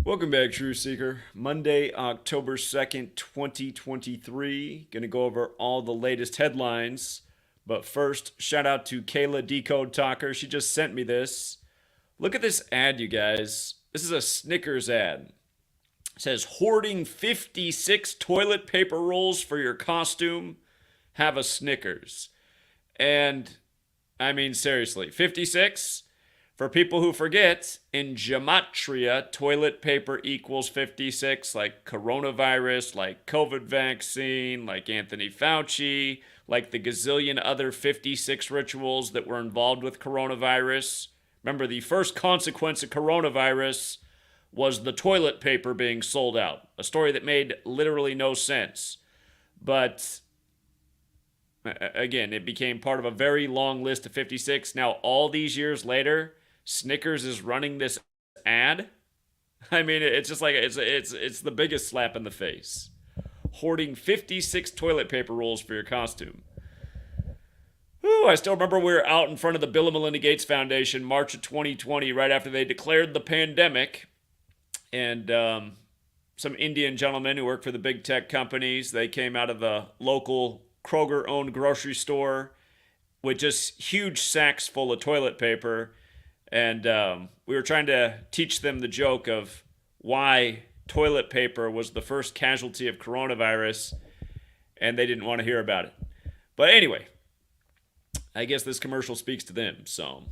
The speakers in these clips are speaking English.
Welcome back, True Seeker. Monday, October 2nd, 2023. Gonna go over all the latest headlines. But first, shout out to Kayla Decode Talker. She just sent me this. Look at this ad, you guys. This is a Snickers ad. It says, hoarding 56 toilet paper rolls for your costume. Have a Snickers. And, I mean, seriously, 56? For people who forget, in Gematria, toilet paper equals 56, like coronavirus, like COVID vaccine, like Anthony Fauci, like the gazillion other 56 rituals that were involved with coronavirus. Remember, the first consequence of coronavirus was the toilet paper being sold out. A story that made literally no sense. But again, it became part of a very long list of 56. Now, all these years later, Snickers is running this ad. I mean, it's just like it's the biggest slap in the face. Hoarding 56 toilet paper rolls for your costume. Ooh, I still remember we were out in front of the Bill and Melinda Gates Foundation, March of 2020, right after they declared the pandemic. And some Indian gentlemen who work for the big tech companies, they came out of the local Kroger-owned grocery store with just huge sacks full of toilet paper. And we were trying to teach them the joke of why toilet paper was the first casualty of coronavirus, and they didn't want to hear about it. But anyway, I guess this commercial speaks to them, so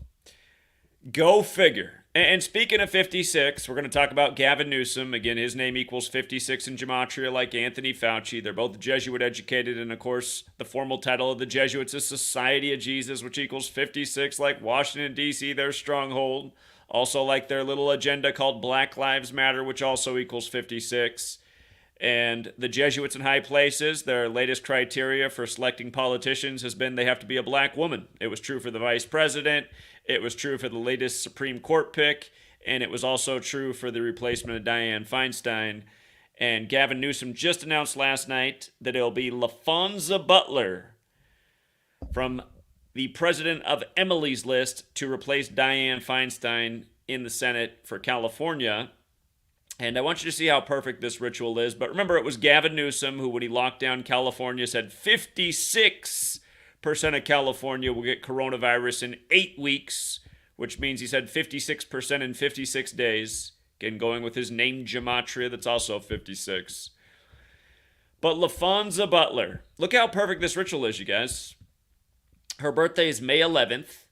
go figure. And speaking of 56, we're going to talk about Gavin Newsom. Again, his name equals 56 in Gematria, like Anthony Fauci. They're both Jesuit educated, and of course, the formal title of the Jesuits is Society of Jesus, which equals 56, like Washington, D.C., their stronghold. Also like their little agenda called Black Lives Matter, which also equals 56. And the Jesuits in high places, their latest criteria for selecting politicians has been they have to be a black woman. It was true for the vice president. It was true for the latest Supreme Court pick. And it was also true for the replacement of Dianne Feinstein. And Gavin Newsom just announced last night that it'll be Laphonza Butler from the president of Emily's List to replace Dianne Feinstein in the Senate for California. And I want you to see how perfect this ritual is. But remember, it was Gavin Newsom who, when he locked down California, said 56% of California will get coronavirus in 8 weeks, which means he said 56% in 56 days. Again, going with his name Gematria, that's also 56. But Laphonza Butler, look how perfect this ritual is, you guys. Her birthday is May 11th.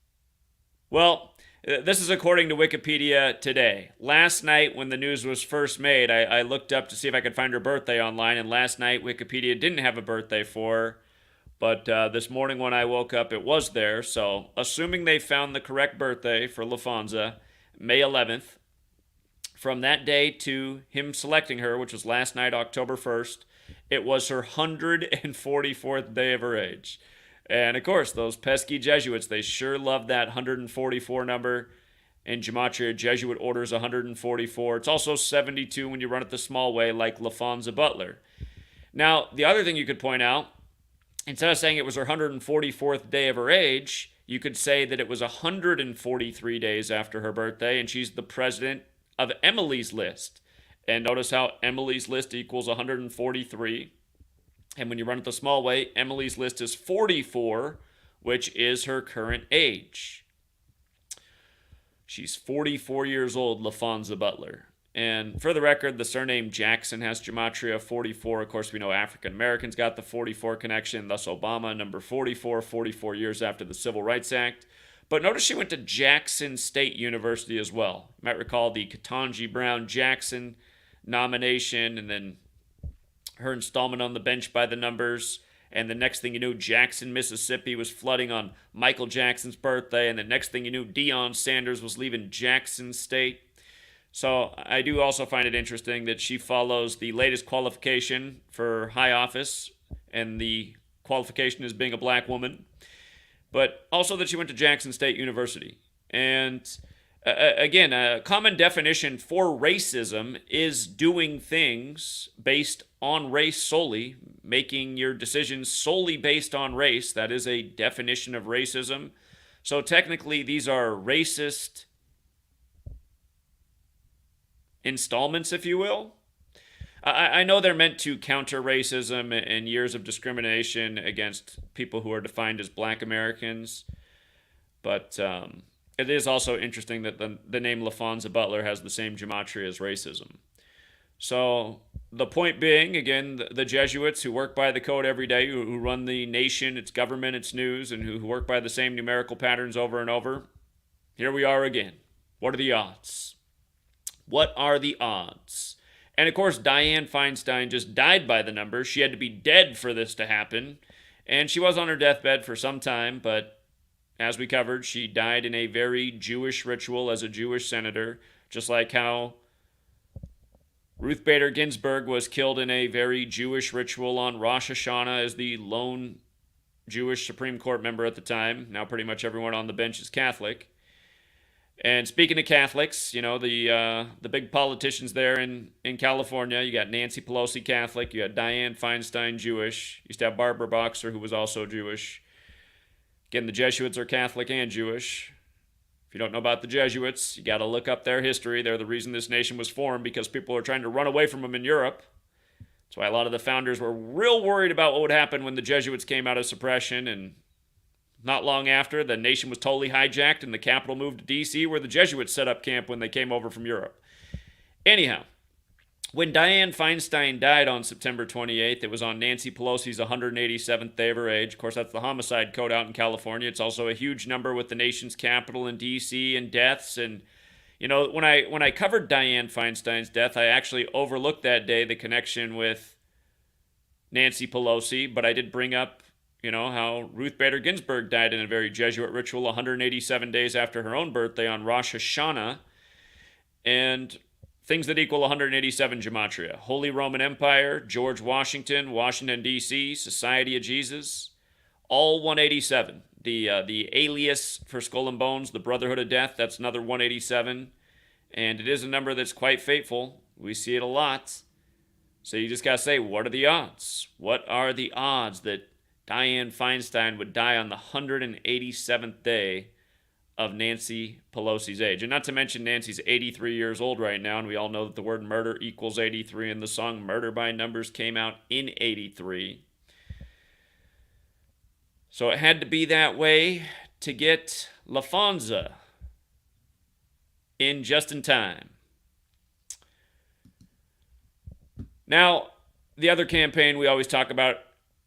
Well, this is according to Wikipedia today. Last night, when the news was first made, I looked up to see if I could find her birthday online, and last night Wikipedia didn't have a birthday for her. But this morning when I woke up, it was there. So, assuming they found the correct birthday for Laphonza, May 11th, from that day to him selecting her, which was last night, October 1st, it was her 144th day of her age. And of course, those pesky Jesuits, they sure love that 144 number. In Gematria, Jesuit orders 144. It's also 72 when you run it the small way, like Laphonza Butler. Now, the other thing you could point out, instead of saying it was her 144th day of her age, you could say that it was 143 days after her birthday, and she's the president of Emily's List. And notice how Emily's List equals 143. And when you run it the small way, Emily's List is 44, which is her current age. She's 44 years old, Laphonza Butler. And for the record, the surname Jackson has Gematria 44. Of course, we know African Americans got the 44 connection, thus Obama, number 44, 44 years after the Civil Rights Act. But notice she went to Jackson State University as well. You might recall the Ketanji Brown Jackson nomination, and then her installment on the bench by the numbers. And the next thing you knew, Jackson, Mississippi was flooding on Michael Jackson's birthday. And the next thing you knew, Deion Sanders was leaving Jackson State. So I do also find it interesting that she follows the latest qualification for high office. And the qualification is being a black woman. But also that she went to Jackson State University. And again, a common definition for racism is doing things based on race solely, making your decisions solely based on race. That is a definition of racism. So technically, these are racist installments, if you will. I know they're meant to counter racism and years of discrimination against people who are defined as black Americans, but it is also interesting that the name Laphonza Butler has the same gematria as racism. So the point being, again, the Jesuits who work by the code every day, who run the nation, its government, its news, and who work by the same numerical patterns over and over, here we are again. What are the odds? What are the odds? And of course, Dianne Feinstein just died by the numbers. She had to be dead for this to happen. And she was on her deathbed for some time, but as we covered, she died in a very Jewish ritual as a Jewish senator, just like how Ruth Bader Ginsburg was killed in a very Jewish ritual on Rosh Hashanah as the lone Jewish Supreme Court member at the time. Now pretty much everyone on the bench is Catholic. And speaking of Catholics, you know, the big politicians there in California, you got Nancy Pelosi Catholic, you got Dianne Feinstein Jewish, you used to have Barbara Boxer who was also Jewish. Again, the Jesuits are Catholic and Jewish. If you don't know about the Jesuits, you got to look up their history. They're the reason this nation was formed because people are trying to run away from them in Europe. That's why a lot of the founders were real worried about what would happen when the Jesuits came out of suppression, and not long after, the nation was totally hijacked and the capital moved to D.C., where the Jesuits set up camp when they came over from Europe. Anyhow, when Dianne Feinstein died on September 28th, it was on Nancy Pelosi's 187th day of her age. Of course, that's the homicide code out in California. It's also a huge number with the nation's capital in D.C. and deaths. And, you know, when I covered Dianne Feinstein's death, I actually overlooked that day the connection with Nancy Pelosi, but I did bring up, you know, how Ruth Bader Ginsburg died in a very Jesuit ritual 187 days after her own birthday on Rosh Hashanah. And things that equal 187 gematria: Holy Roman Empire, George Washington, Washington, D.C., Society of Jesus, all 187. The alias for Skull and Bones, the Brotherhood of Death, that's another 187. And it is a number that's quite fateful. We see it a lot. So you just got to say, what are the odds? What are the odds that Dianne Feinstein would die on the 187th day of Nancy Pelosi's age? And not to mention Nancy's 83 years old right now, and we all know that the word murder equals 83, and the song Murder by Numbers came out in 83. So it had to be that way to get Laphonza in just in time. Now, the other campaign we always talk about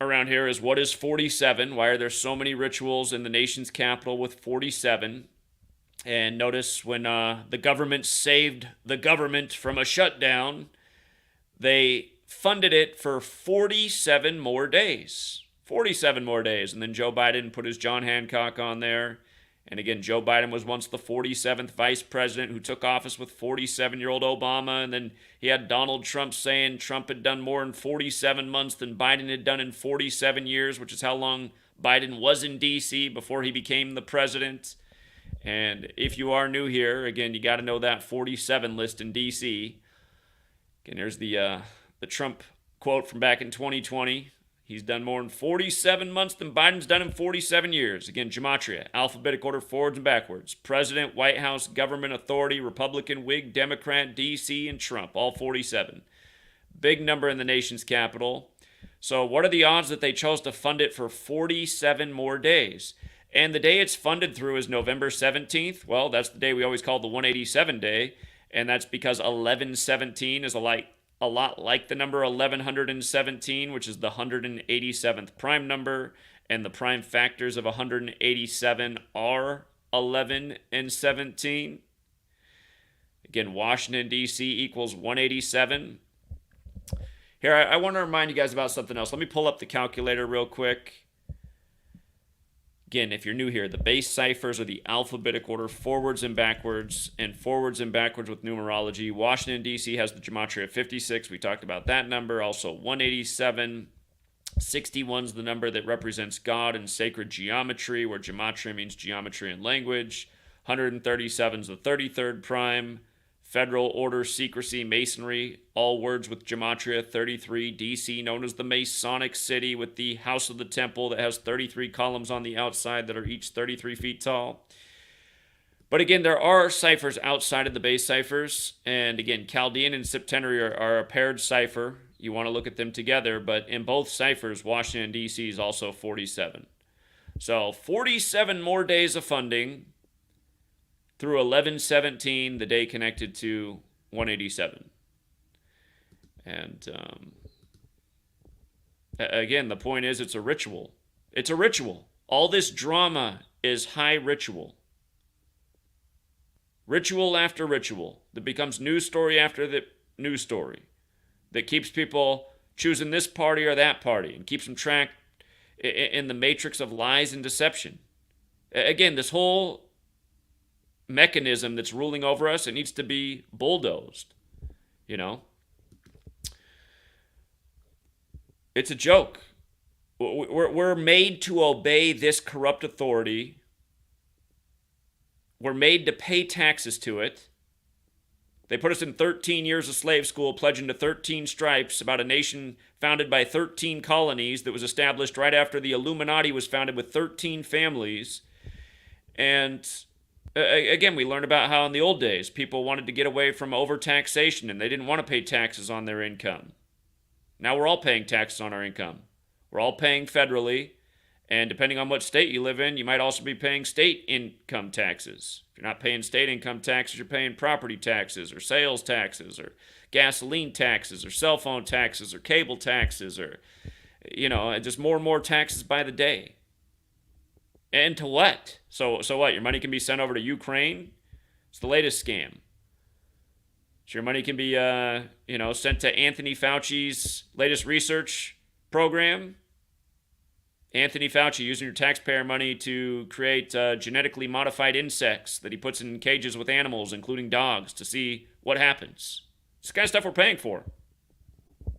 around here is, what is 47? Why are there so many rituals in the nation's capital with 47? And notice when the government saved the government from a shutdown, they funded it for 47 more days. 47 more days. And then Joe Biden put his John Hancock on there. And again, Joe Biden was once the 47th vice president who took office with 47-year-old Obama. And then he had Donald Trump saying Trump had done more in 47 months than Biden had done in 47 years, which is how long Biden was in D.C. before he became the president. And if you are new here, again, you got to know that 47 list in D.C. Again, there's the Trump quote from back in 2020. He's done more in 47 months than Biden's done in 47 years. Again, gematria, alphabetic order forwards and backwards. President, White House, government authority, Republican, Whig, Democrat, D.C., and Trump, all 47. Big number in the nation's capital. So what are the odds that they chose to fund it for 47 more days? And the day it's funded through is November 17th. Well, that's the day we always call the 187 day. And that's because 1117 is a lot like the number 1117, which is the 187th prime number, and the prime factors of 187 are 11 and 17. Again, Washington, D.C. equals 187. Here, I want to remind you guys about something else. Let me pull up the calculator real quick. Again, if you're new here, the base ciphers are the alphabetic order forwards and backwards with numerology. Washington, D.C. has the gematria of 56. We talked about that number. Also 187. 61 is the number that represents God and sacred geometry, where gematria means geometry and language. 137 is the 33rd prime. Federal order, secrecy, masonry, all words with gematria. 33, D.C., known as the Masonic City, with the House of the Temple that has 33 columns on the outside that are each 33 feet tall. But again, there are ciphers outside of the base ciphers. And again, Chaldean and Septenary are a paired cipher. You want to look at them together. But in both ciphers, Washington, D.C. is also 47. So 47 more days of funding through 11/17, the day connected to 187. And again, the point is it's a ritual. It's a ritual. All this drama is high ritual. Ritual after ritual that becomes news story after the news story that keeps people choosing this party or that party and keeps them tracked in the matrix of lies and deception. Again, this whole mechanism that's ruling over us, it needs to be bulldozed. You know? It's a joke. We're made to obey this corrupt authority. We're made to pay taxes to it. They put us in 13 years of slave school, pledging to 13 stripes about a nation founded by 13 colonies that was established right after the Illuminati was founded with 13 families. And again, we learned about how in the old days, people wanted to get away from overtaxation and they didn't want to pay taxes on their income. Now we're all paying taxes on our income. We're all paying federally. And depending on what state you live in, you might also be paying state income taxes. If you're not paying state income taxes, you're paying property taxes or sales taxes or gasoline taxes or cell phone taxes or cable taxes or, just more and more taxes by the day. And to what? So what? Your money can be sent over to Ukraine? It's the latest scam. So your money can be, sent to Anthony Fauci's latest research program. Anthony Fauci using your taxpayer money to create genetically modified insects that he puts in cages with animals, including dogs, to see what happens. It's the kind of stuff we're paying for. I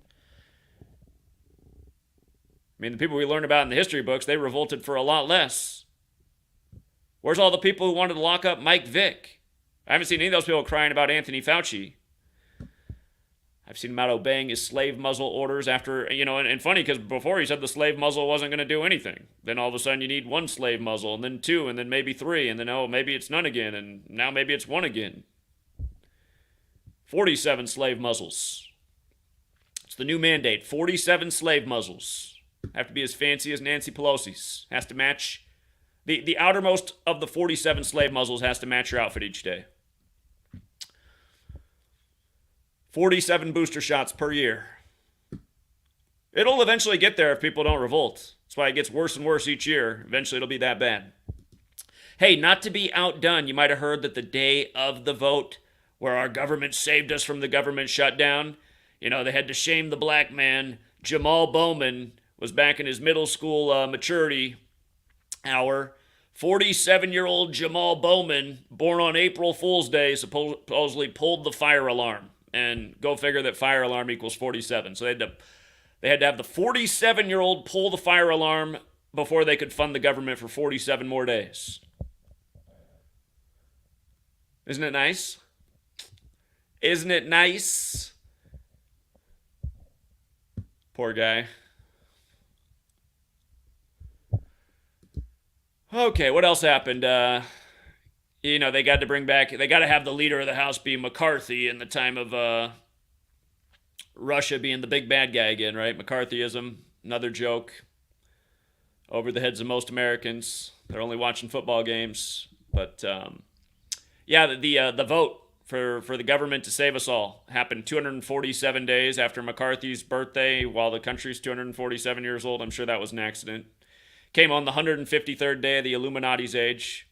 mean, the people we learned about in the history books, they revolted for a lot less. Where's all the people who wanted to lock up Mike Vick? I haven't seen any of those people crying about Anthony Fauci. I've seen him out obeying his slave muzzle orders after, and funny because before he said the slave muzzle wasn't going to do anything. Then all of a sudden you need one slave muzzle, and then two, and then maybe three, and then, maybe it's none again, and now maybe it's one again. 47 slave muzzles. It's the new mandate. 47 slave muzzles. Have to be as fancy as Nancy Pelosi's. Has to match. The outermost of the 47 slave muzzles has to match your outfit each day. 47 booster shots per year. It'll eventually get there if people don't revolt. That's why it gets worse and worse each year. Eventually it'll be that bad. Hey, not to be outdone, you might have heard that the day of the vote, where our government saved us from the government shutdown, they had to shame the black man. Jamal Bowman was back in his middle school maturity hour. 47-year-old Jamal Bowman, born on April Fool's Day, supposedly pulled the fire alarm. And go figure that fire alarm equals 47. So they had to have the 47-year-old pull the fire alarm before they could fund the government for 47 more days. Isn't it nice? Isn't it nice? Poor guy. Okay, what else happened? They got to have the leader of the House be McCarthy in the time of Russia being the big bad guy again, right? McCarthyism, another joke over the heads of most Americans. They're only watching football games. But, the vote for the government to save us all happened 247 days after McCarthy's birthday while the country's 247 years old. I'm sure that was an accident. Came on the 153rd day of the Illuminati's age,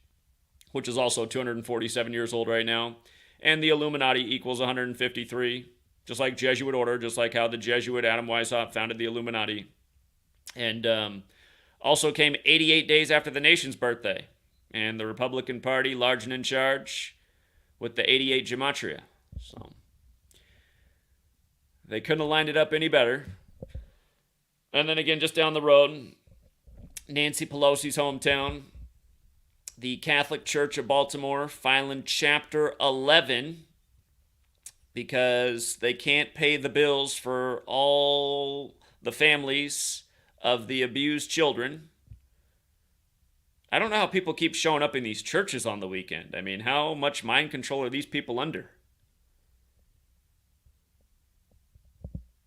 which is also 247 years old right now. And the Illuminati equals 153, just like Jesuit order, just like how the Jesuit Adam Weishaupt founded the Illuminati. And also came 88 days after the nation's birthday. And the Republican Party, large and in charge, with the 88 Gematria. So they couldn't have lined it up any better. And then again, just down the road, Nancy Pelosi's hometown, the Catholic Church of Baltimore, filing Chapter 11 because they can't pay the bills for all the families of the abused children. I don't know how people keep showing up in these churches on the weekend. I mean, how much mind control are these people under?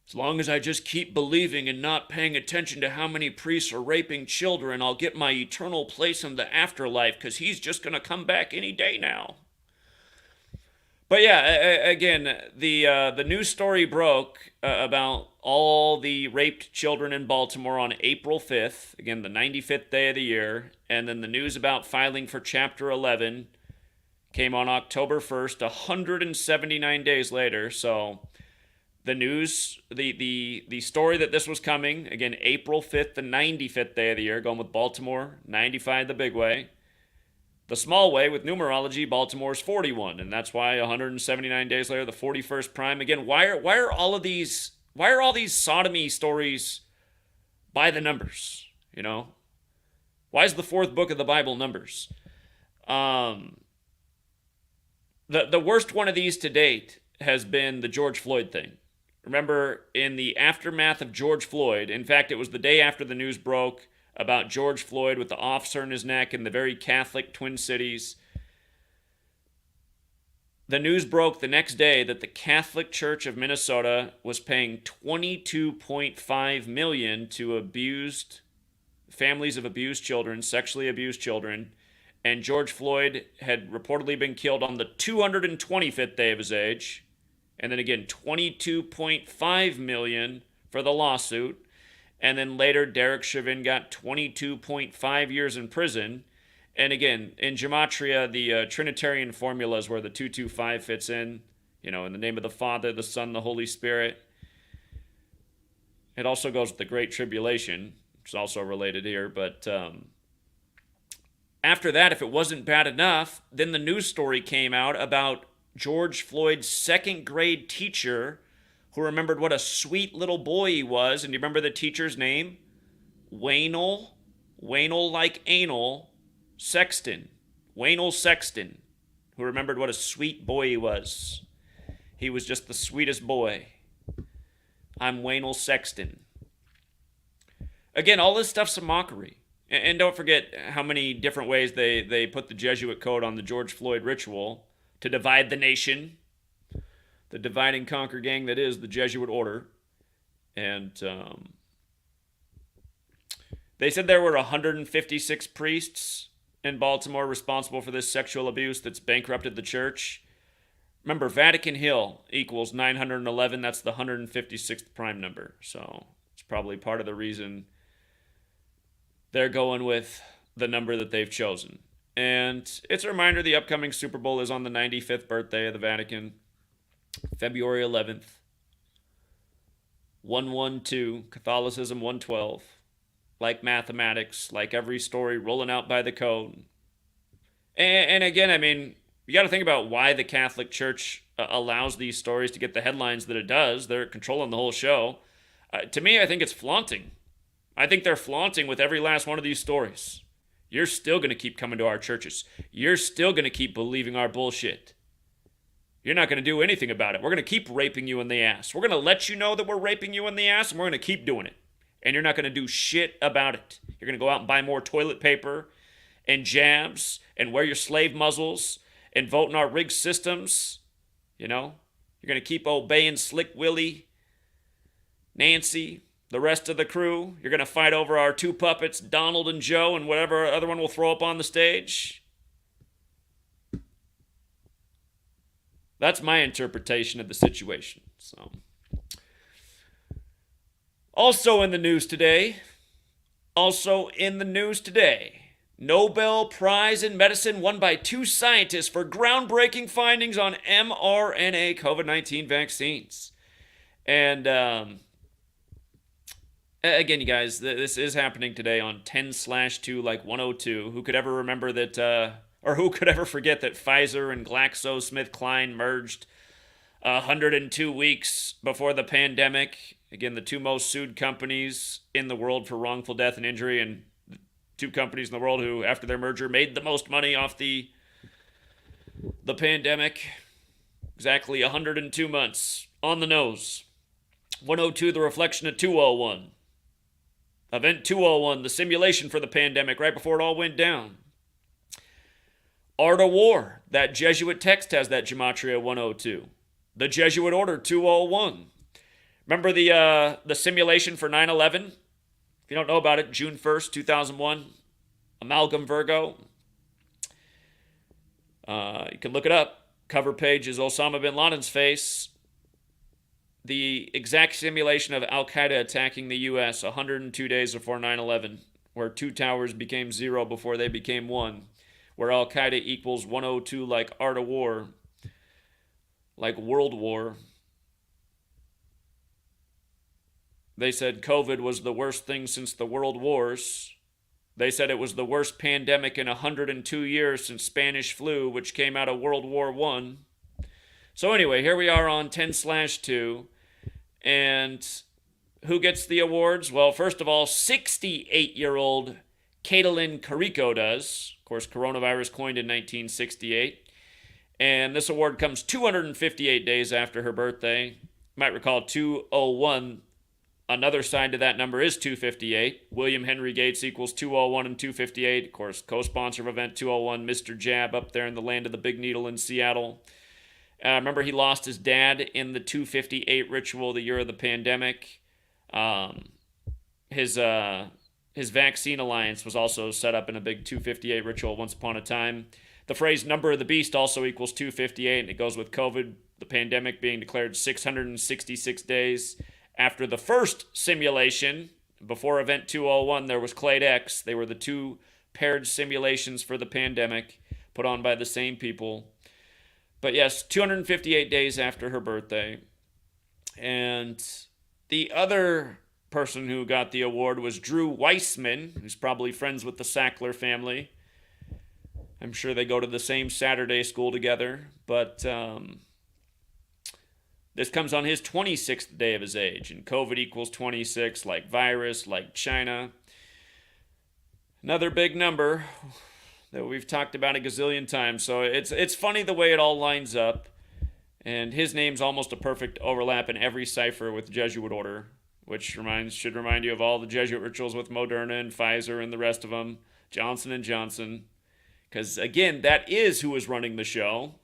As long as I just keep believing and not paying attention to how many priests are raping children, I'll get my eternal place in the afterlife because he's just going to come back any day now. But yeah, again, the news story broke about all the raped children in Baltimore on April 5th, again, the 95th day of the year. And then the news about filing for Chapter 11 came on October 1st, 179 days later. So the news, the story that this was coming, again, April 5th, the 95th day of the year, going with Baltimore, 95 the big way. The small way, with numerology, Baltimore's 41, and that's why 179 days later, the 41st prime. Again, why are all these sodomy stories by the numbers? You know, why is the fourth book of the Bible numbers? The worst one of these to date has been the George Floyd thing. Remember, in the aftermath of George Floyd, in fact, it was the day after the news broke about George Floyd with the officer in his neck in the very Catholic Twin Cities. The news broke the next day that the Catholic Church of Minnesota was paying $22.5 million to families of abused children, sexually abused children, and George Floyd had reportedly been killed on the 225th day of his age, and then again $22.5 million for the lawsuit. And then later, Derek Chauvin got 22.5 years in prison. And again, in Gematria, the Trinitarian formula is where the 225 fits in. You know, in the name of the Father, the Son, the Holy Spirit. It also goes with the Great Tribulation, which is also related here. But after that, if it wasn't bad enough, then the news story came out about George Floyd's second grade teacher who remembered what a sweet little boy he was. And do you remember the teacher's name? Waynel like anal, Sexton. Waynel Sexton, who remembered what a sweet boy he was. He was just the sweetest boy. I'm Waynel Sexton. Again, all this stuff's a mockery. And don't forget how many different ways they put the Jesuit code on the George Floyd ritual to divide the nation. The divide and conquer gang that is the Jesuit order. And they said there were 156 priests in Baltimore responsible for this sexual abuse that's bankrupted the church. Remember, Vatican Hill equals 911. That's the 156th prime number. So it's probably part of the reason they're going with the number that they've chosen. And it's a reminder the upcoming Super Bowl is on the 95th birthday of the Vatican. February 11th, 112, Catholicism 112, like mathematics, like every story rolling out by the code. And again, I mean, you got to think about why the Catholic Church allows these stories to get the headlines that it does. They're controlling the whole show. To me, I think it's flaunting. I think they're flaunting with every last one of these stories. You're still going to keep coming to our churches. You're still going to keep believing our bullshit. You're not going to do anything about it. We're going to keep raping you in the ass. We're going to let you know that we're raping you in the ass, and we're going to keep doing it. And you're not going to do shit about it. You're going to go out and buy more toilet paper and jabs and wear your slave muzzles and vote in our rigged systems. You know? You're going to keep obeying Slick Willie, Nancy, the rest of the crew. You're going to fight over our two puppets, Donald and Joe, and whatever other one will throw up on the stage. That's my interpretation of the situation. So, also in the news today, Nobel Prize in Medicine won by two scientists for groundbreaking findings on mRNA COVID-19 vaccines. And again, you guys, this is happening today on 10/2, like 102. Who could ever remember that... Or who could ever forget that Pfizer and GlaxoSmithKline merged 102 weeks before the pandemic? Again, the two most sued companies in the world for wrongful death and injury, and the two companies in the world who, after their merger, made the most money off the pandemic. Exactly 102 months. On the nose. 102, the reflection of 201. Event 201, the simulation for the pandemic right before it all went down. Art of War, that Jesuit text has that Gematria 102. The Jesuit Order 201. Remember the simulation for 9/11? If you don't know about it, June 1st, 2001, Amalgam Virgo. You can look it up. Cover page is Osama bin Laden's face. The exact simulation of Al-Qaeda attacking the U.S. 102 days before 9/11, where 2 towers became 0 before they became 1, where Al-Qaeda equals 102 like Art of War, like World War. They said COVID was the worst thing since the World Wars. They said it was the worst pandemic in 102 years since Spanish flu, which came out of World War I. So anyway, here we are on 10/2. And who gets the awards? Well, first of all, 68-year-old Caitlin Carrico does. Of course, coronavirus coined in 1968. And this award comes 258 days after her birthday. You might recall 201. Another side to that number is 258. William Henry Gates equals 201 and 258. Of course, co-sponsor of Event 201, Mr. Jab, up there in the land of the Big Needle in Seattle. Remember, he lost his dad in the 258 ritual the year of the pandemic. His vaccine alliance was also set up in a big 258 ritual once upon a time. The phrase number of the beast also equals 258, and it goes with COVID, the pandemic being declared 666 days. After the first simulation, before Event 201, there was Clade X. They were the 2 paired simulations for the pandemic put on by the same people. But yes, 258 days after her birthday. And the other person who got the award was Drew Weissman, who's probably friends with the Sackler family. I'm sure they go to the same Saturday school together. But this comes on his 26th day of his age. And COVID equals 26, like virus, like China. Another big number that we've talked about a gazillion times. So it's funny the way it all lines up. And his name's almost a perfect overlap in every cipher with Jesuit Order, which should remind you of all the Jesuit rituals with Moderna and Pfizer and the rest of them, Johnson & Johnson. Because, again, that is who is running the show.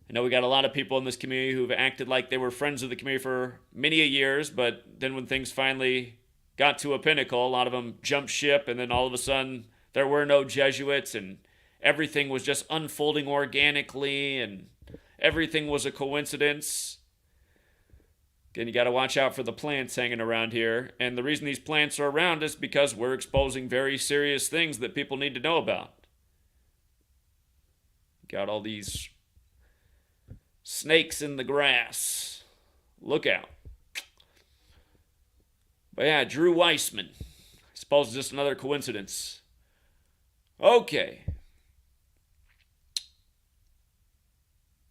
I know we got a lot of people in this community who've acted like they were friends of the community for many a years, but then when things finally got to a pinnacle, a lot of them jumped ship, and then all of a sudden there were no Jesuits, and everything was just unfolding organically, and everything was a coincidence. Again, you got to watch out for the plants hanging around here. And the reason these plants are around is because we're exposing very serious things that people need to know about. Got all these snakes in the grass. Look out. But yeah, Drew Weissman. I suppose it's just another coincidence. Okay.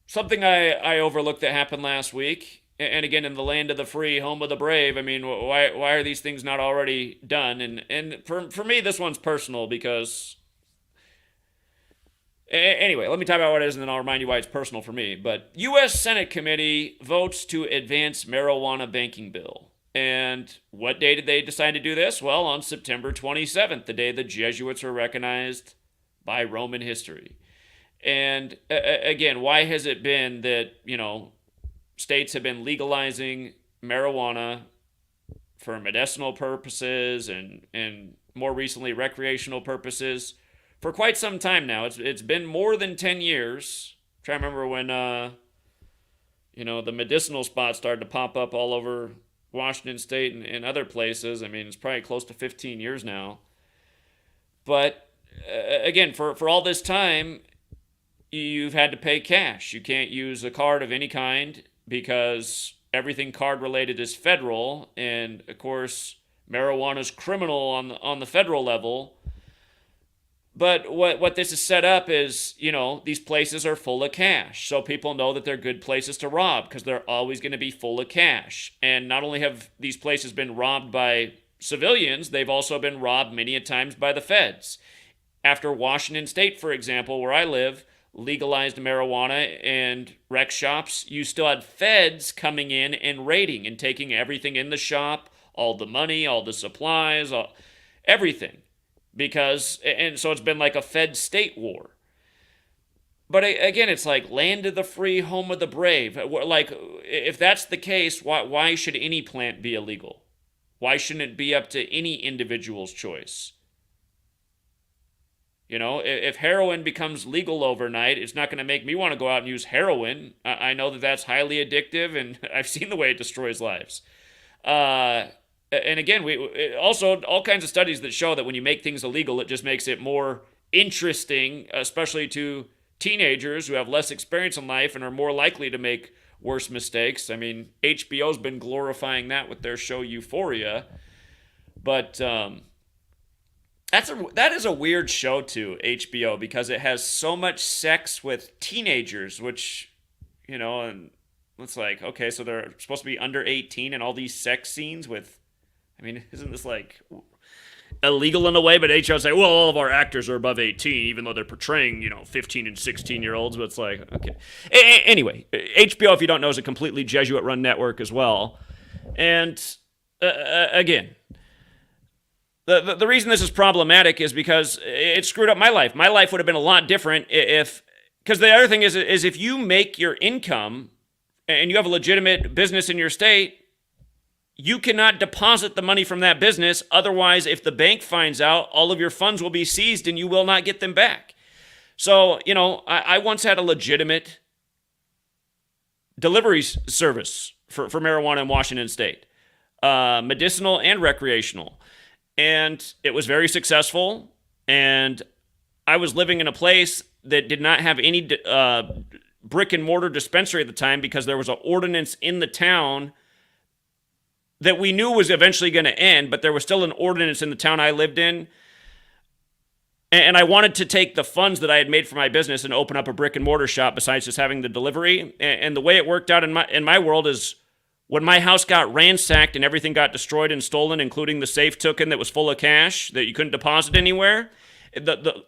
Something I overlooked that happened last week, and again, in the land of the free, home of the brave, I mean, why are these things not already done? And for me, this one's personal because... Anyway, let me talk about what it is, and then I'll remind you why it's personal for me. But U.S. Senate Committee votes to advance marijuana banking bill. And what day did they decide to do this? Well, on September 27th, the day the Jesuits were recognized by Roman history. And again, why has it been that, states have been legalizing marijuana for medicinal purposes and more recently recreational purposes for quite some time now? It's been more than 10 years. I'm trying to remember when, the medicinal spots started to pop up all over Washington State and other places. I mean, it's probably close to 15 years now. But again, for all this time, you've had to pay cash. You can't use a card of any kind because everything card related is federal, and of course marijuana is criminal on the federal level. But what this is set up is, these places are full of cash, so people know that they're good places to rob because they're always going to be full of cash. And not only have these places been robbed by civilians, they've also been robbed many a times by the feds. After Washington State, for example, where I live, legalized marijuana and rec shops, you still had feds coming in and raiding and taking everything in the shop, all the money, all the supplies, everything. And so it's been like a Fed state war. But again, it's like land of the free, home of the brave. Like, if that's the case, why should any plant be illegal? Why shouldn't it be up to any individual's choice? You know, if heroin becomes legal overnight, it's not going to make me want to go out and use heroin. I know that that's highly addictive, and I've seen the way it destroys lives. And again, we also all kinds of studies that show that when you make things illegal, it just makes it more interesting, especially to teenagers who have less experience in life and are more likely to make worse mistakes. I mean, HBO's been glorifying that with their show Euphoria, but that is a weird show too, HBO, because it has so much sex with teenagers, which, you know, and it's like, okay, so they're supposed to be under 18 and all these sex scenes with, I mean, isn't this like illegal in a way? But HBO say, well, all of our actors are above 18, even though they're portraying, 15 and 16-year-olds. But it's like, okay. Anyway, HBO, if you don't know, is a completely Jesuit-run network as well. And again, the reason this is problematic is because it screwed up my life. My life would have been a lot different because the other thing is if you make your income and you have a legitimate business in your state, you cannot deposit the money from that business. Otherwise, if the bank finds out, all of your funds will be seized and you will not get them back. So, I once had a legitimate delivery service for marijuana in Washington State, medicinal and recreational. And it was very successful. And I was living in a place that did not have any brick and mortar dispensary at the time because there was an ordinance in the town that we knew was eventually going to end, but there was still an ordinance in the town I lived in. And I wanted to take the funds that I had made for my business and open up a brick and mortar shop besides just having the delivery. And the way it worked out in my world is when my house got ransacked and everything got destroyed and stolen, including the safe token that was full of cash that you couldn't deposit anywhere,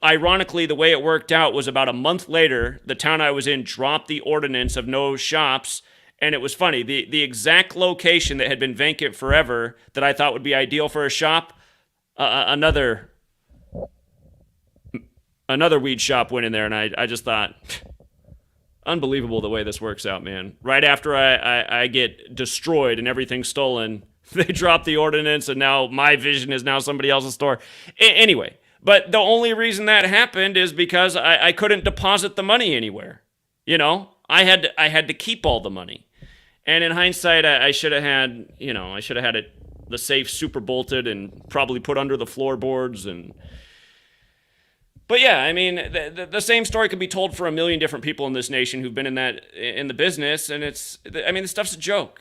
ironically, the way it worked out was about a month later, the town I was in dropped the ordinance of no shops. And it was funny, the exact location that had been vacant forever that I thought would be ideal for a shop, another weed shop went in there, and I just thought, unbelievable the way this works out, man. Right after I get destroyed and everything's stolen, they drop the ordinance, and now my vision is now somebody else's store. Anyway, but the only reason that happened is because I couldn't deposit the money anywhere. I had to keep all the money. And in hindsight, I should have had, the safe super bolted and probably put under the floorboards. But yeah, I mean, the same story could be told for a million different people in this nation who've been in the business. And this stuff's a joke.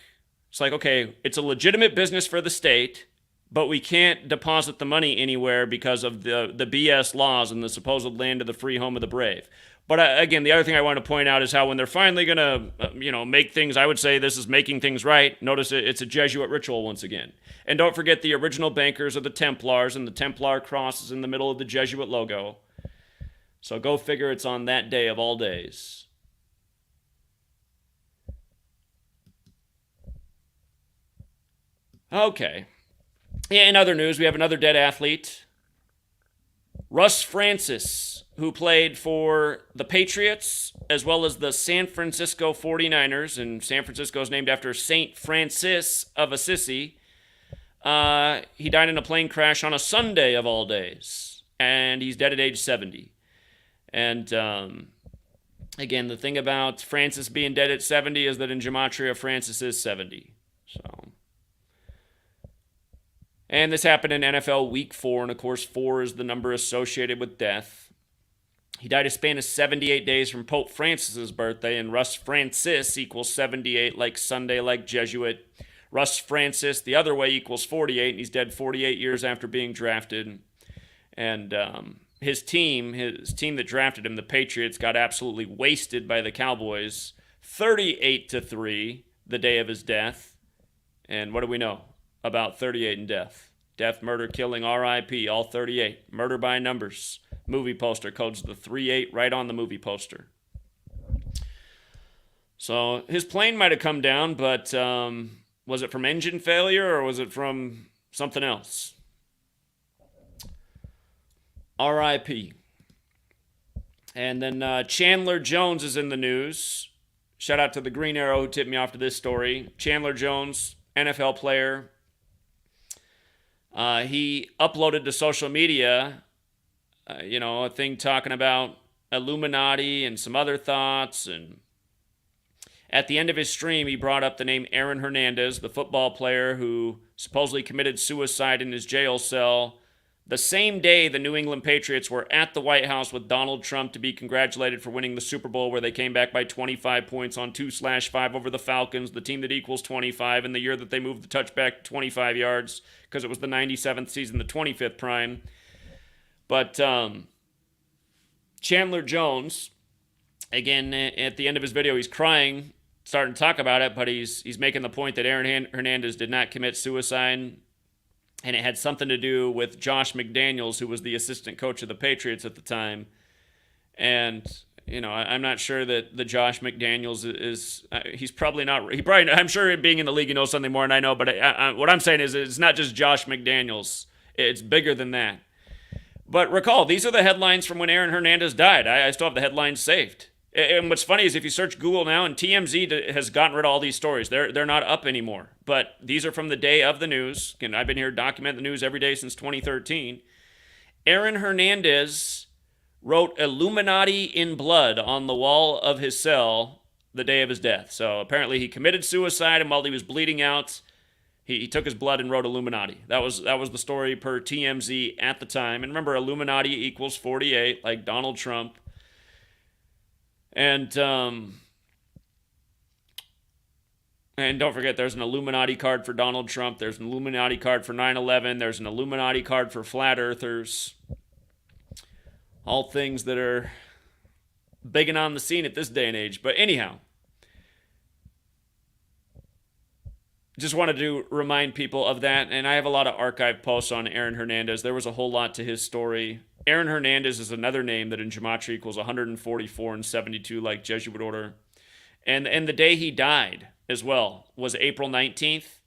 It's like, okay, it's a legitimate business for the state, but we can't deposit the money anywhere because of the BS laws and the supposed land of the free, home of the brave. But again, the other thing I want to point out is how when they're finally going to, make things, I would say this is making things right. Notice it's a Jesuit ritual once again. And don't forget the original bankers are the Templars, and the Templar cross is in the middle of the Jesuit logo. So go figure it's on that day of all days. Okay. Yeah, in other news, we have another dead athlete. Russ Francis, who played for the Patriots as well as the San Francisco 49ers, and San Francisco is named after St. Francis of Assisi. He died in a plane crash on a Sunday of all days, and he's dead at age 70. And again, the thing about Francis being dead at 70 is that in Gematria, Francis is 70. So... And this happened in NFL Week 4, and of course 4 is the number associated with death. He died a span of 78 days from Pope Francis's birthday, and Russ Francis equals 78, like Sunday, like Jesuit. Russ Francis, the other way, equals 48, and he's dead 48 years after being drafted. And his team that drafted him, the Patriots, got absolutely wasted by the Cowboys, 38-3, the day of his death. And what do we know about 38 and death? Death, murder, killing, RIP, all 38. Murder by numbers. Movie poster codes the 38 right on the movie poster. So his plane might have come down, but Was it from engine failure or was it from something else? R.I.P. And then Chandler Jones is in the news. Shout out to the Green Arrow who tipped me off to this story. Chandler Jones, NFL player. He uploaded to social media, a thing talking about Illuminati and some other thoughts. And at the end of his stream, he brought up the name Aaron Hernandez, the football player who supposedly committed suicide in his jail cell the same day the New England Patriots were at the White House with Donald Trump to be congratulated for winning the Super Bowl, where they came back by 25 points on 2/5 over the Falcons, the team that equals 25, in the year that they moved the touchback 25 yards because it was the 97th season, the 25th prime. But Chandler Jones, again, at the end of his video, he's crying, starting to talk about it, but he's making the point that Aaron Hernandez did not commit suicide. And it had something to do with Josh McDaniels, who was the assistant coach of the Patriots at the time. And, I'm not sure that the Josh McDaniels is, he's probably not, I'm sure being in the league, he knows something more than I know. But what I'm saying is it's not just Josh McDaniels. It's bigger than that. But recall, these are the headlines from when Aaron Hernandez died. I still have the headlines saved. And what's funny is if you search Google now, and TMZ has gotten rid of all these stories. They're not up anymore. But these are from the day of the news. Again, I've been here documenting the news every day since 2013. Aaron Hernandez wrote Illuminati in blood on the wall of his cell the day of his death. So apparently he committed suicide, and while he was bleeding out, he took his blood and wrote Illuminati. That was the story per TMZ at the time. And remember, Illuminati equals 48, like Donald Trump. And don't forget, there's an Illuminati card for Donald Trump. There's an Illuminati card for 9/11. There's an Illuminati card for flat earthers. All things that are big and on the scene at this day and age. But anyhow, just wanted to remind people of that. And I have a lot of archive posts on Aaron Hernandez. There was a whole lot to his story. Aaron Hernandez is another name that in Gematria equals 144 and 72, like Jesuit order. And the day he died as well was April 19th.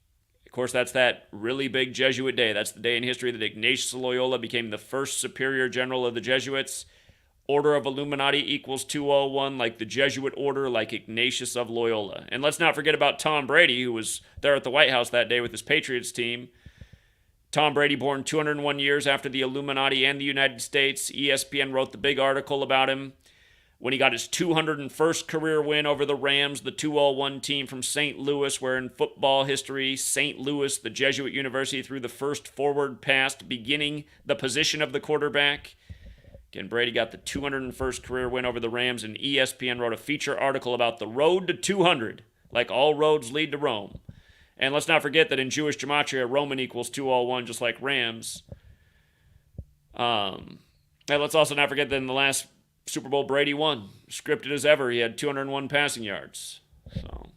Of course, that's that really big Jesuit day. That's the day in history that Ignatius of Loyola became the first superior general of the Jesuits. Order of Illuminati equals 201, like the Jesuit order, like Ignatius of Loyola. And let's not forget about Tom Brady, who was there at the White House that day with his Patriots team. Tom Brady, born 201 years after the Illuminati and the United States. ESPN wrote the big article about him when he got his 201st career win over the Rams, the 201 team from St. Louis, where in football history, St. Louis, the Jesuit university, threw the first forward pass, beginning the position of the quarterback. Again, Brady got the 201st career win over the Rams, and ESPN wrote a feature article about the road to 200, like all roads lead to Rome. And let's not forget that in Jewish gematria, Roman equals 201, just like Rams. And let's also not forget that in the last Super Bowl, Brady won. Scripted as ever, he had 201 passing yards. So,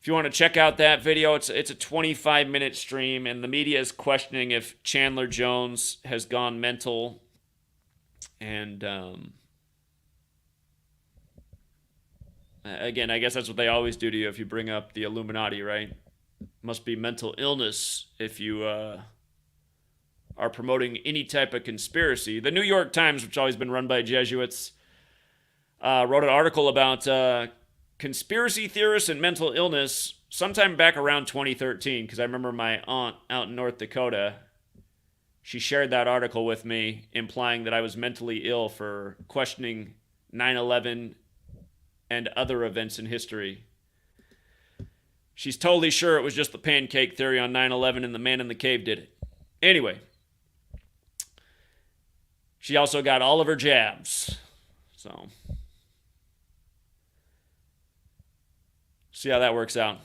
if you want to check out that video, it's a 25-minute stream, and the media is questioning if Chandler Jones has gone mental. And again, I guess that's what they always do to you if you bring up the Illuminati, right? Must be mental illness if you are promoting any type of conspiracy. The New York Times, which has always been run by Jesuits, wrote an article about conspiracy theorists and mental illness sometime back around 2013, because I remember my aunt out in North Dakota, she shared that article with me, implying that I was mentally ill for questioning 9/11 and other events in history. She's totally sure it was just the pancake theory on 9/11 and the man in the cave did it. Anyway, she also got all of her jabs. So, see how that works out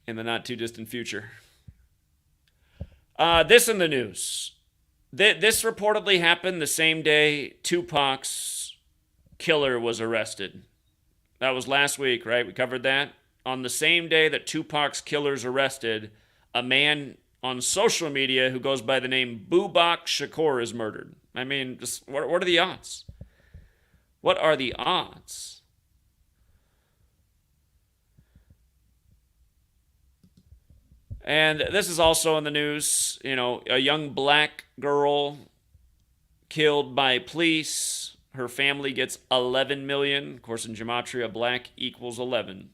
in the not too distant future. This in the news. This reportedly happened the same day Tupac's killer was arrested. That was last week, right? We covered that. On the same day that Tupac's killer's arrested, a man on social media who goes by the name Bubak Shakur is murdered. I mean, just what are the odds? What are the odds? And this is also in the news. A young black girl killed by police. Her family gets 11 million. Of course, in Gematria, black equals 11.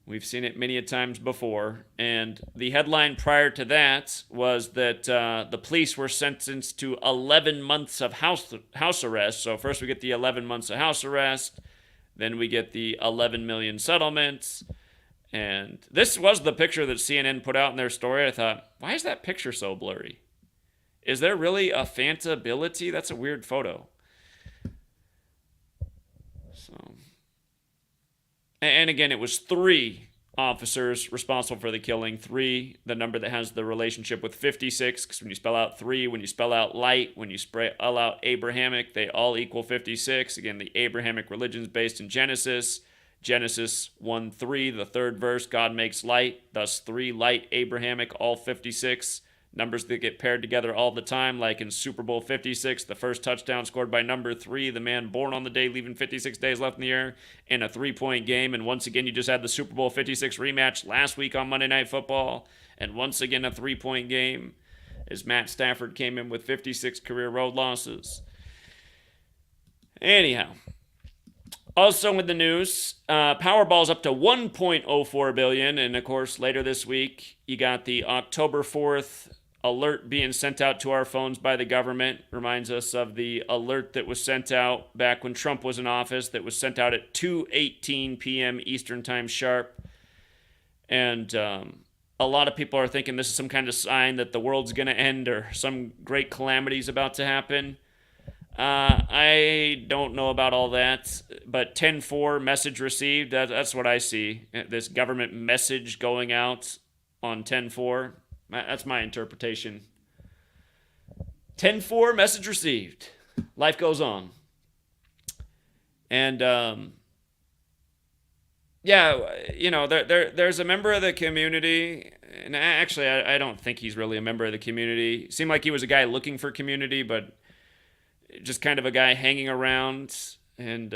We've seen it many a times before. And the headline prior to that was that the police were sentenced to 11 months of house arrest. So first we get the 11 months of house arrest. Then we get the 11 million settlements. And this was the picture that CNN put out in their story. I thought, why is that picture so blurry? Is there really a phantability? That's a weird photo. So, and again, it was 3 officers responsible for the killing. 3, the number that has the relationship with 56, because when you spell out 3, when you spell out light, when you spell out Abrahamic, they all equal 56. Again, the Abrahamic religion is based in Genesis. Genesis 1:3, the 3rd verse, God makes light, thus 3, light, Abrahamic, all 56. Numbers that get paired together all the time, like in Super Bowl 56, the first touchdown scored by number 3, the man born on the day, leaving 56 days left in the year, in a 3-point game. And once again, you just had the Super Bowl 56 rematch last week on Monday Night Football, and once again, a 3-point game, as Matt Stafford came in with 56 career road losses. Anyhow, also in the news, Powerball's up to $1.04 billion, and of course, later this week, you got the October 4th alert being sent out to our phones by the government. Reminds us of the alert that was sent out back when Trump was in office, that was sent out at 2:18 p.m. Eastern Time sharp. And a lot of people are thinking this is some kind of sign that the world's going to end or some great calamity is about to happen. I don't know about all that, but 10-4 message received, that's what I see. This government message going out on 10-4. That's my interpretation. 10-4 message received. Life goes on. And, there's a member of the community, and actually I don't think he's really a member of the community. Seemed like he was a guy looking for community, but just kind of a guy hanging around. And,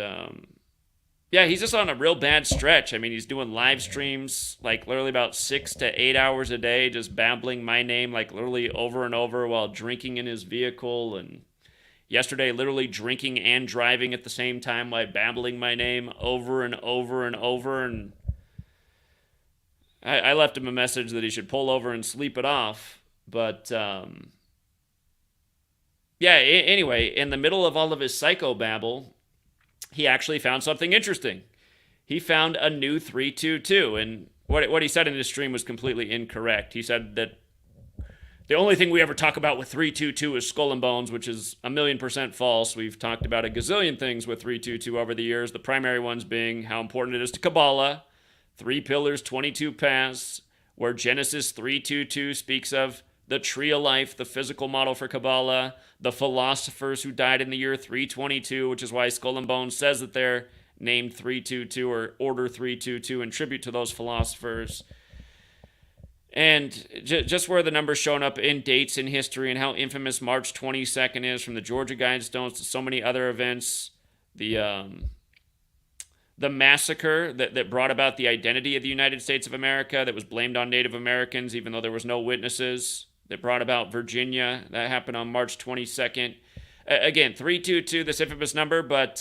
he's just on a real bad stretch. I mean, he's doing live streams, like literally about 6 to 8 hours a day, just babbling my name, like literally over and over while drinking in his vehicle. And yesterday, literally drinking and driving at the same time while babbling my name over and over and over. And I left him a message that he should pull over and sleep it off. But, anyway, in the middle of all of his psychobabble, he actually found something interesting. He found a new 322, and what he said in his stream was completely incorrect. He said that the only thing we ever talk about with 322 is skull and bones, which is 1,000,000% false. We've talked about a gazillion things with 322 over the years, the primary ones being how important it is to Kabbalah, 3 pillars, 22 paths, where Genesis 322 speaks of the tree of life, the physical model for Kabbalah, the philosophers who died in the year 322, which is why Skull and Bones says that they're named 322 or Order 322 in tribute to those philosophers. And just where the number's shown up in dates in history and how infamous March 22nd is, from the Georgia Guidestones to so many other events, the massacre that brought about the identity of the United States of America that was blamed on Native Americans, even though there was no witnesses, that brought about Virginia. That happened on March 22nd. Again, 322, this infamous number, but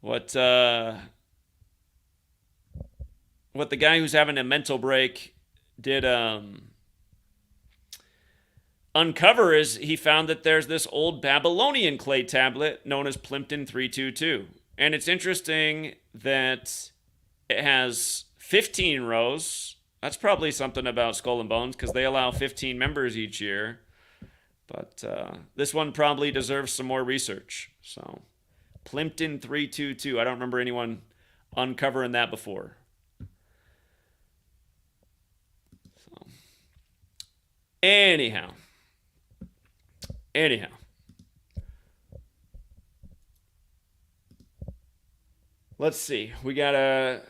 what the guy who's having a mental break did uncover is he found that there's this old Babylonian clay tablet known as Plimpton 322. And it's interesting that it has 15 rows. That's probably something about Skull and Bones, because they allow 15 members each year. But this one probably deserves some more research. So, Plimpton 322. I don't remember anyone uncovering that before. So, anyhow. Let's see. We got a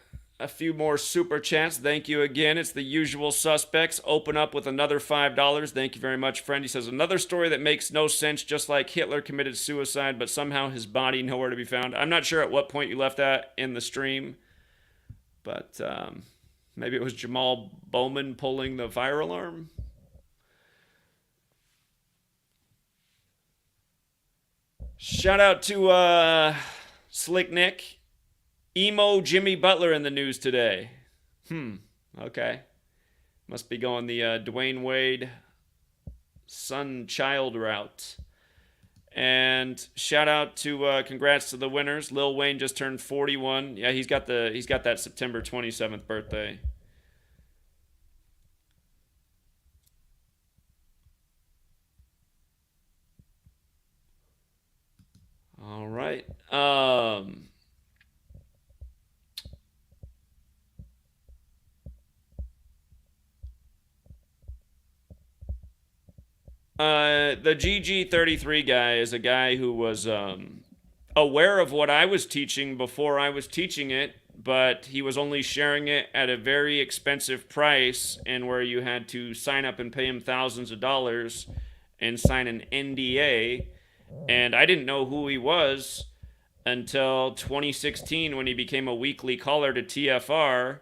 few more super chats. Thank you again. It's the usual suspects. Open up with another $5. Thank you very much, friend. He says, another story that makes no sense, just like Hitler committed suicide, but somehow his body nowhere to be found. I'm not sure at what point you left that in the stream, but Maybe it was Jamal Bowman pulling the fire alarm. Shout out to Slick Nick. Emo Jimmy Butler in the news today. Okay. Must be going the Dwayne Wade son child route. And shout out to congrats to the winners. Lil Wayne just turned 41. Yeah, he's got that September 27th birthday. All right. The GG33 guy is a guy who was aware of what I was teaching before I was teaching it, but he was only sharing it at a very expensive price and where you had to sign up and pay him thousands of dollars and sign an NDA. And I didn't know who he was until 2016 when he became a weekly caller to TFR.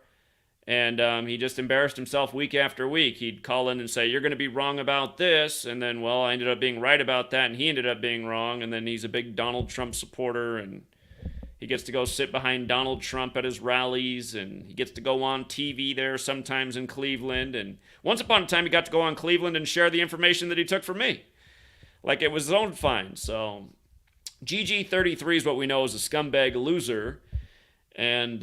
And he just embarrassed himself week after week. He'd call in and say, "You're going to be wrong about this." And then, well, I ended up being right about that, and he ended up being wrong. And then he's a big Donald Trump supporter, and he gets to go sit behind Donald Trump at his rallies, and he gets to go on TV there sometimes in Cleveland. And once upon a time, he got to go on Cleveland and share the information that he took from me. Like it was his own find. So GG33 is what we know as a scumbag loser. And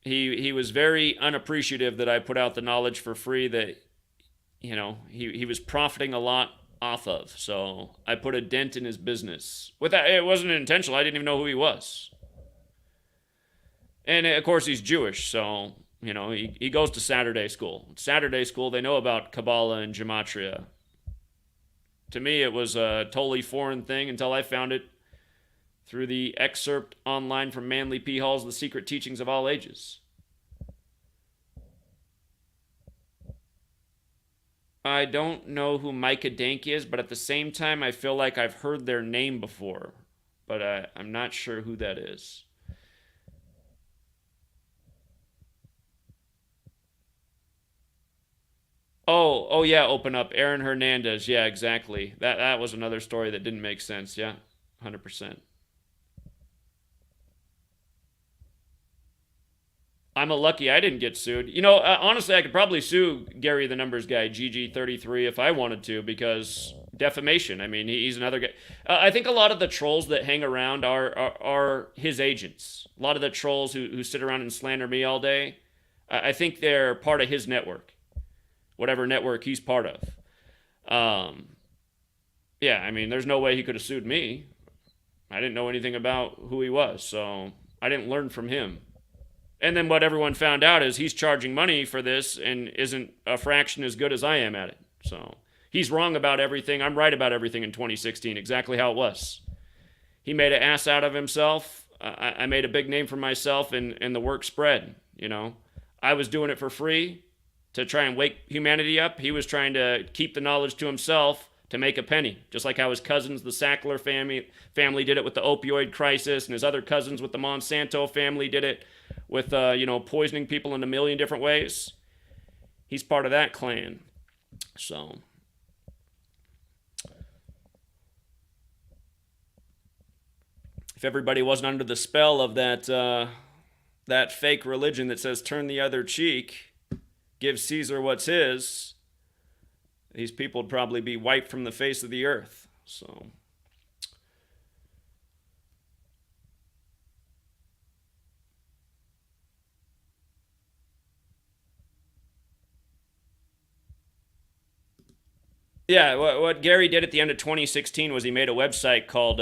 he was very unappreciative that I put out the knowledge for free that, he was profiting a lot off of. So I put a dent in his business. With that, it wasn't intentional. I didn't even know who he was. And of course, he's Jewish. So, he goes to Saturday school. Saturday school, they know about Kabbalah and Gematria. To me, it was a totally foreign thing until I found it through the excerpt online from Manly P. Hall's The Secret Teachings of All Ages. I don't know who Micah Dank is, but at the same time, I feel like I've heard their name before. But I'm not sure who that is. Oh yeah, open up. Aaron Hernandez. Yeah, exactly. That was another story that didn't make sense. Yeah, 100%. I'm a lucky I didn't get sued. Honestly, I could probably sue Gary the Numbers guy, GG33, if I wanted to, because defamation. I mean, he's another guy. I think a lot of the trolls that hang around are his agents. A lot of the trolls who sit around and slander me all day, I think they're part of his network, whatever network he's part of. Yeah, I mean, there's no way he could have sued me. I didn't know anything about who he was, so I didn't learn from him. And then what everyone found out is he's charging money for this and isn't a fraction as good as I am at it. So he's wrong about everything. I'm right about everything in 2016, exactly how it was. He made an ass out of himself. I made a big name for myself, and the work spread. I was doing it for free to try and wake humanity up. He was trying to keep the knowledge to himself to make a penny, just like how his cousins, the Sackler family did it with the opioid crisis, and his other cousins with the Monsanto family did it with, poisoning people in a million different ways. He's part of that clan. So, if everybody wasn't under the spell of that fake religion that says turn the other cheek, give Caesar what's his, these people would probably be wiped from the face of the earth. So, yeah, what Gary did at the end of 2016 was he made a website called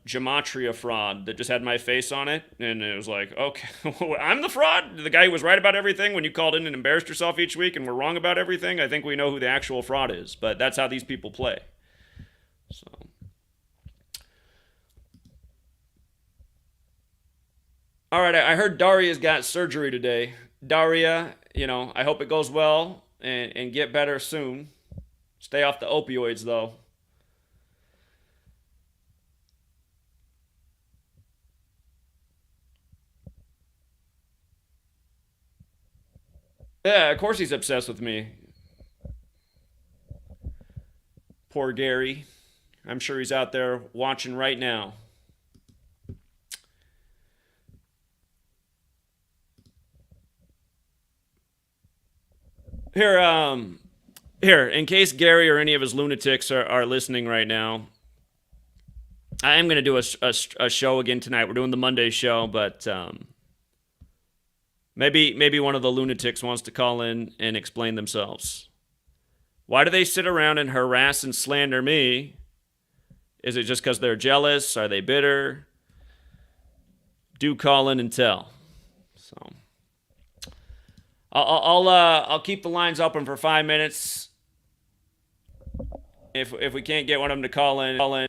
Gematria Fraud that just had my face on it. And it was like, okay, I'm the fraud? The guy who was right about everything when you called in and embarrassed yourself each week and were wrong about everything? I think we know who the actual fraud is. But that's how these people play. So. All right, I heard Daria's got surgery today. Daria, I hope it goes well and get better soon. Stay off the opioids, though. Yeah, of course he's obsessed with me. Poor Gary. I'm sure he's out there watching right now. Here, in case Gary or any of his lunatics are listening right now, I am going to do a show again tonight. We're doing the Monday show, but maybe one of the lunatics wants to call in and explain themselves. Why do they sit around and harass and slander me? Is it just because they're jealous? Are they bitter? Do call in and tell. So I'll keep the lines open for 5 minutes. If we can't get one of them to call in,